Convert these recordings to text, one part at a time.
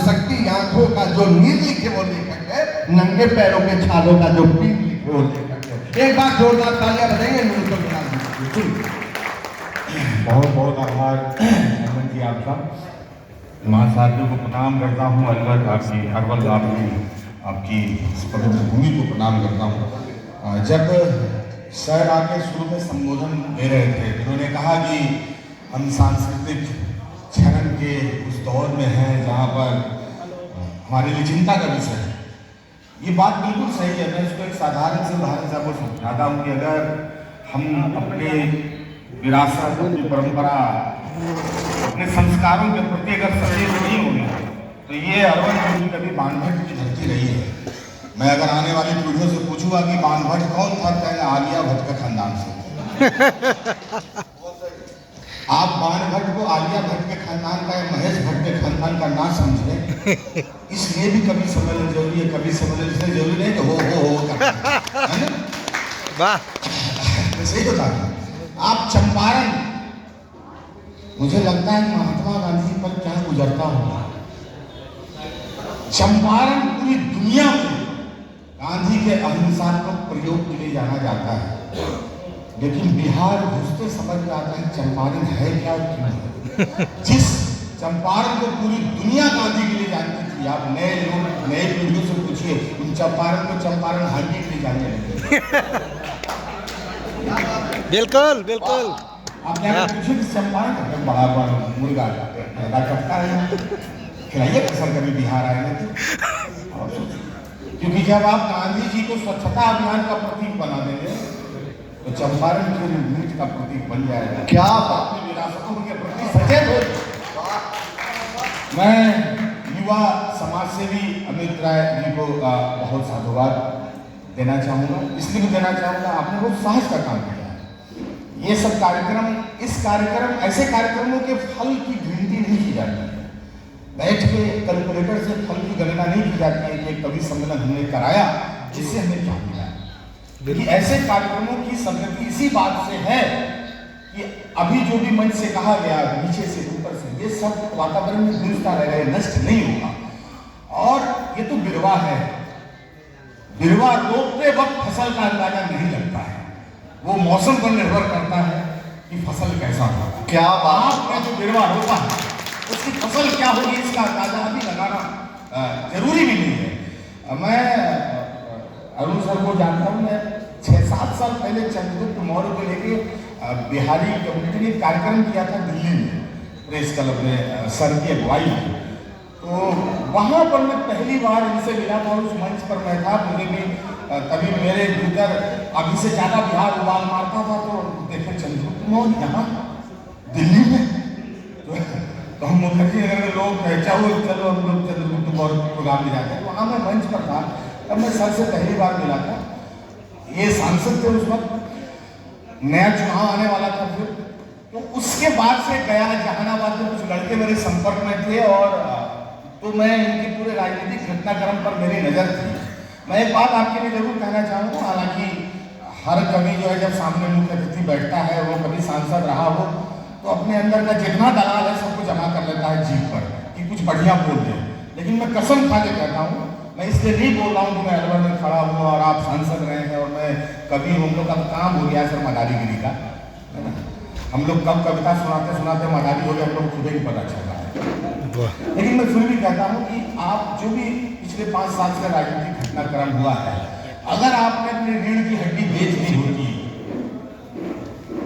शक्ति आंखों का जो नीर लिखे वो लेखक है, नंगे पैरों के छालों का जो पीर लिखे वो लेखक है। एक बार जोरदार तालियां बजाएंगे नीलकंठ मिलान जी। बहुत बहुत आभार हेमंत जी आपका। महासाथियों को प्रणाम करता हूँ, अलवर आपकी अरवल आपकी पवित्र भूमि को प्रणाम करता हूँ। जब सर आके शुरू में संबोधन दे रहे थे, उन्होंने कहा कि हम सांस्कृतिक क्षरण के उस दौर में हैं जहाँ पर हमारे लिए चिंता का विषय है। ये बात बिल्कुल सही है। मैं इसको एक साधारण से उदाहरण से आपको समझाता हूँ कि अगर हम अपने विरासत, अपनी परंपरा, अपने संस्कारों के प्रति अगर सचेत नहीं होंगे तो ये अरवल भूमि कभी बाणभट्ट की धरती रही है। मैं अगर आने वाली पीढ़ियों से पूछूंगा कि बाणभट्ट कौन था, कहेंगे आलिया भट्ट का खानदान से। आप बाणभट्ट को आलिया भट्ट के खानदान का या महेश भट्ट के खानदान का ना समझे, इसलिए भी कभी समझना जरूरी है, कभी समझना इसलिए जरूरी नहीं कि हो करना, वाह सही होता है। आप चंपारण, मुझे लगता है महात्मा गांधी पर क्या गुजरता होगा। चंपारण पूरी दुनिया में गांधी के अहिंसात्मक प्रयोग के लिए जाना जाता है, लेकिन बिहार घुसते समझ में आता है चंपारण है क्या, क्यों है। जिस चंपारण को पूरी दुनिया गांधी के लिए जानती थी, आप नए लोग नए पीढ़ियों से पूछिए, उन चंपारण को चंपारण हांडी के लिए जानने लगे। बिल्कुल बिल्कुल। आप पूछिए चंपारण बड़ा बड़ा मुर्गा कटता है, खिलाइए सर कभी बिहार आए ना तो। क्योंकि जब आप गांधी जी को स्वच्छता अभियान का प्रतीक बना देंगे तो चंपारण के मीट का प्रतीक बन जाएगा। क्या अपनी विरासतों के प्रति सचेत हो। मैं युवा समाज सेवी अमित राय जी को बहुत साधुवाद देना चाहूँगा। इसलिए भी देना चाहूँगा, आपने बहुत साहस का काम किया है। ये सब कार्यक्रम, इस कार्यक्रम, ऐसे कार्यक्रमों के फल की गिनती नहीं की जाती है। बैठ के कैलकुलेटर से फल की गणना नहीं की जाती है कि एक कवि सम्मेलन हमने कराया जिससे हमें क्या मिला। क्योंकि ऐसे कार्यक्रमों की संगति इसी बात से है कि अभी जो भी मंच से कहा गया, नीचे से ऊपर से, ये सब वातावरण में गूंजता रहेगा, नष्ट नहीं होगा। और ये तो बिरवा है, बिरवा रोपते वक्त फसल का अंदाजा नहीं लगता है, वो मौसम पर निर्भर करता है कि फसल कैसा होगा। क्या बात है, जो बिरवा रोपा है उसकी फसल क्या होगी इसका अंदाजा अभी लगाना जरूरी भी नहीं है। मैं अरुण सर को जानता हूँ। मैं 6-7 साल पहले चंद्रगुप्त मौर्य को लेके बिहारी कम्युनिटी ने कार्यक्रम किया था दिल्ली में, प्रेस क्लब में, सर की अगुवाई में। तो वहाँ पर मैं पहली बार इनसे मिला था, उस मंच पर मैं था। मुझे भी कभी मेरे भीतर अभी से ज़्यादा बिहार उबाल मारता था, तो देखे चंद्रगुप्त मौर्य यहाँ दिल्ली में, तो हम मुखर्जी नगर में लोग चाहो चलो हम लोग चंद्रगुप्त मौर्य प्रोग्राम में जाते हैं। तो वहाँ मैं मंच पर था, तब मैं सर से पहली बार मिला था। ये सांसद थे उस वक्त, नया चुनाव आने वाला था फिर। तो उसके बाद से गया जहानाबाद में कुछ लड़के मेरे संपर्क में थे, और तो मैं इनके पूरे राजनीतिक घटनाक्रम पर मेरी नज़र थी। मैं एक बात आपके लिए जरूर कहना चाहूँगा, हालांकि हर कवि जो है जब सामने मुख्य अतिथि बैठता है, वो कभी सांसद रहा हो तो अपने अंदर का जितना दलाल है सबको जमा कर लेता है जीप पर कि कुछ बढ़िया बोल दे। लेकिन मैं कसम खा के कहता हूँ, मैं इसलिए नहीं बोल रहा हूँ कि मैं अलवर में खड़ा हूँ और आप सांसद रहे हैं और मैं कभी, हम लोग का काम हो गया सर मदारीगिरी का, है ना। हम लोग कब कविता सुनाते सुनाते मदारी हो गए, हम लोग खुद ही पता चल रहा है। लेकिन मैं फिर भी कहता हूँ कि आप जो भी पिछले 5 साल से राजनीतिक घटनाक्रम हुआ है, अगर आपने अपनी रीढ़ की हड्डी बेच दी होती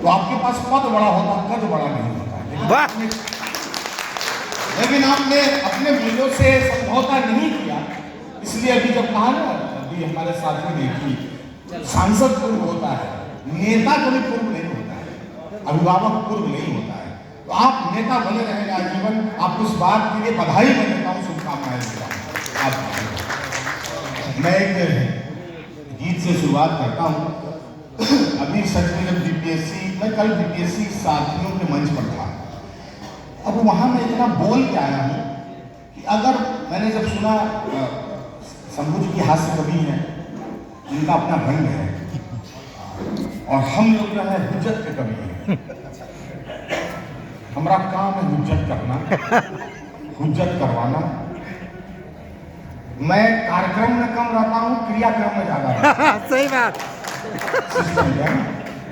तो आपके पास पद बड़ा होता, कद बड़ा नहीं होता। लेकिन आपने अपने मूल्यों से समझौता नहीं किया। इसलिए अभी जब कहा ना, अभी हमारे साथी ने कि सांसद पूर्व होता है, नेता कभी पूर्व नहीं होता है, अभिभावक पूर्व नहीं होता है। तो आप नेता बने रहेंगे आजीवन। आपको इस बात के लिए बधाई मैं देता हूँ, शुभकामनाएं देता हूँ। मैं एक गीत से शुरुआत करता हूँ। अभी सच में जब बीपीएससी, मैं कल बीपीएससी साथियों के मंच पर था, अब वहाँ मैं इतना बोल के आया हूँ कि अगर मैंने जब सुना शंभू जी की हास्य कवि है, इनका अपना रंग है, और हम लोग जो है हुज्जत के कवि हैं। हमारा काम है हुज्जत करना, हुज्जत करवाना, मैं कार्यक्रम में कम रहता हूँ, क्रियाक्रम में ज्यादा रहता हूँ। सही बात। सिस्टम जो है ना,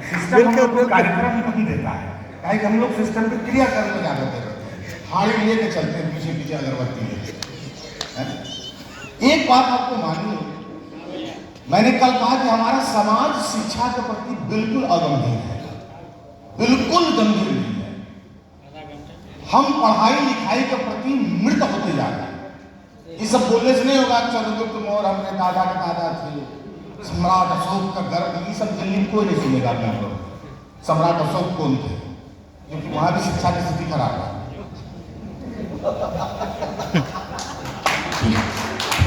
सिस्टम बिल्कुल, हम लोग को बिल्कुल। कार्यक्रम कम देता है, काहे कि हम लोग सिस्टम पे क्रियाक्रम में ज्यादा देते हैं, हाड़ी लेके चलते हैं, पीछे पीछे अगरबत्ती लेके। एक बात आपको मालूम है, मैंने कल कहा कि हमारा समाज शिक्षा के प्रति बिल्कुल अगंभीर है, बिल्कुल गंभीर नहीं है। हम पढ़ाई लिखाई के प्रति मृत होते जा रहे हैं। ये सब बोलने से नहीं होगा, चंद्रगुप्त मौर्य अपने दादा के दादा थे, सम्राट अशोक का गर्भ, ये सब दिल्ली में कोई नहीं सुनेगा अपने आप लोग। सम्राट अशोक कौन थे? क्योंकि वहां भी शिक्षा की स्थिति खराब है,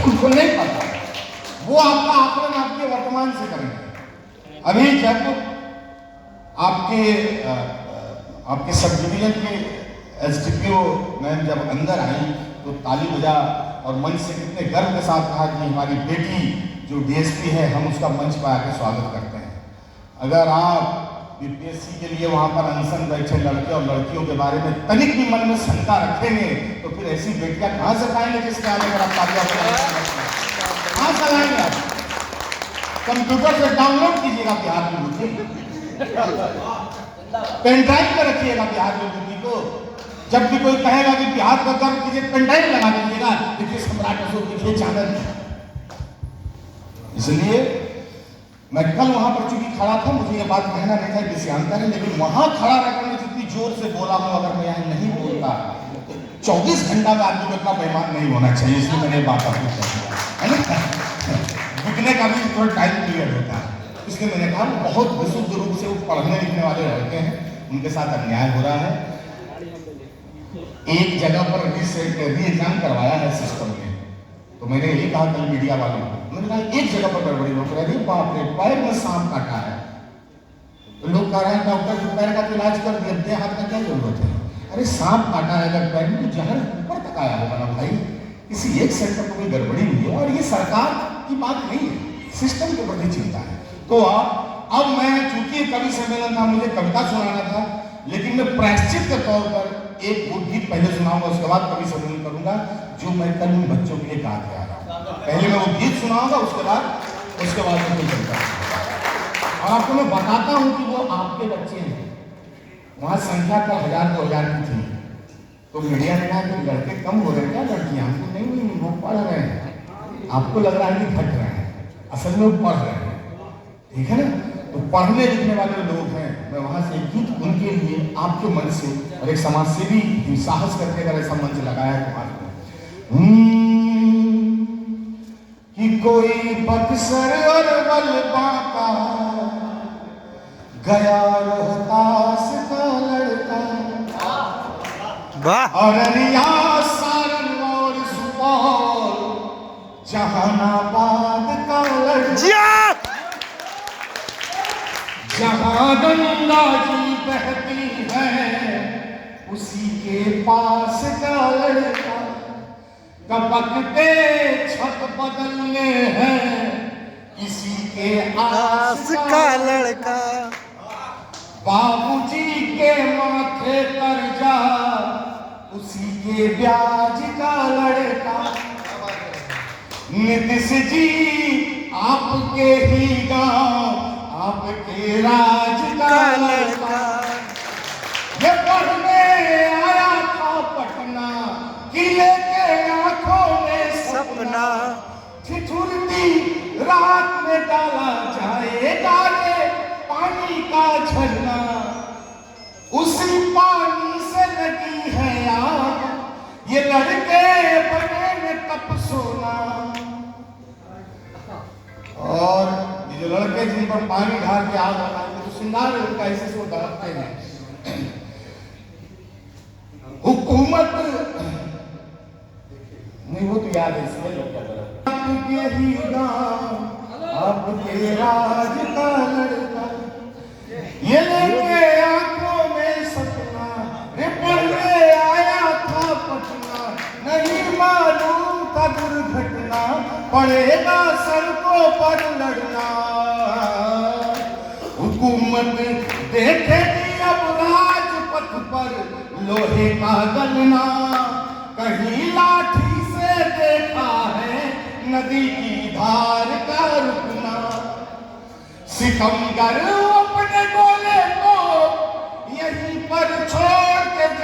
उनको नहीं पता। वो आपका आकलन आपके वर्तमान से करेंगे। अभी जब आपके सब डिवीजन के एसडीपीओ मैम जब अंदर आई तो ताली बजा और मंच से कितने गर्व के साथ कहा कि हमारी बेटी जो डीएसपी है, हम उसका मंच पर आकर स्वागत करते हैं। अगर आप बीपीएससी के लिए वहां पर अनशन बैठे लड़के और लड़कियों के बारे में तनिक भी मन में शंका रखेंगे तो फिर ऐसी बेटियां कहां से पाएंगे जिसके आगे अगर आप तालियां कहां से लाएंगे? आप कंप्यूटर से डाउनलोड कीजिएगा बिहार की बुद्धि, पेन ड्राइव में रखिएगा बिहार की बुद्धि को। जब भी कोई कहेगा कि बिहार का गर्व कीजिए, पेन ड्राइव लगा दीजिएगा, देखिए सम्राट अशोक, देखिए चाणक्य। इसलिए मैं कल वहां पर चूंकि खड़ा था, मुझे ये बात कहना नहीं था, विषयांतर है, लेकिन वहां खड़ा रहकर मैं जितनी जोर से बोला हूं, अगर मैं यहाँ नहीं बोलता तो 24 घंटा में आदमी को इतना बेईमान नहीं होना चाहिए। इसलिए मैंने बात आपको कही है ना, बिकने का भी थोड़ा टाइम पीरियड होता है। इसलिए मैंने कहा बहुत विशुद्ध रूप से वो पढ़ने लिखने वाले लड़के हैं, उनके साथ अन्याय हो रहा है। एक जगह पर री एग्जाम करवाया है सिस्टम में, तो मैंने यही कहा कल मीडिया वालों को, मैंने कहा एक जगह पर गड़बड़ी हो रही है, बाप रे, पैर में सांप काटा है, तो लोग कह रहे हैं डॉक्टर को पैर का इलाज कर दिया, अपने हाथ का क्या जरूरत है? अरे सांप काटा है अगर पैर में तो जहर ऊपर तक आया होगा ना भाई, किसी एक सेंटर पर कोई गड़बड़ी हुई है। और ये सरकार की बात नहीं है, सिस्टम के प्रति चिंता है। तो अब मैं चूंकि कवि सम्मेलन था, मुझे कविता सुनाना था, लेकिन मैं प्रायश्चित के तौर पर एक वो गीत पहले सुनाऊंगा, उसके बाद कवि सम्मेलन करूंगा, जो मैं कल उन बच्चों के लिए गा के आ रहा हूं। पहले मैं वो गीत सुनाऊंगा, उसके बाद मैं चलता हूं। और आपको मैं बताता हूं कि वो आपके बच्चे हैं। वहां संख्या कल 1000-2000 की थी, तो मीडिया ने कहा कि लड़के कम हो रहे हैं क्या, लड़कियां? हमको नहीं, वो पढ़ रहे हैं। आपको लग रहा है कि घट रहे हैं, असल में वो पढ़ रहे हैं, ठीक है ना? तो पढ़ने लिखने वाले लोग हैं, मैं वहां से एक गीत उनके लिए आपके मन से, और एक समाज सेवी साहस करके अगर ऐसा मंच लगाया है तो कि कोई बक्सर और बलबा का गया रोहतास का लड़का, वाह। अररिया सारण और सुपौल जहानाबाद का लड़का, जहां गंगा जी बहती है उसी के पास का लड़का, कपकते छत बदलने हैं किसी के आस का लड़का, बाबूजी के माथे कर्जा उसी के ब्याज का लड़का, नीतीश जी आपके ही गांव आपके राज का लड़का, ये पढ़ने आया था पटना किले के आंखों में सपना, ठिठुरती रात में डाला जाएगा रे पानी का झरना, उसी पानी से लगी है आग, ये लड़के बने में तप सोना। और ये जो लड़के जिन पर पानी ढाल के आग लगाएंगे तो श्रृंगार उनका ऐसे से दरकते हैं। हुकूमत नहीं, वो तो याद है, इसलिए लोग क्या करें, आपके ही गांव आपके राज का लड़का, ये लेके आंखों में सपना, रे पढ़ने आया था पटना, नहीं मालूम था दुर्घटना पड़ेगा सड़कों पर लड़ना। हुकूमत देखेगी अब राजपथ पर लोहे का गलना, कहीं लाठी से देखा है नदी की धार का रुकना, सितमगर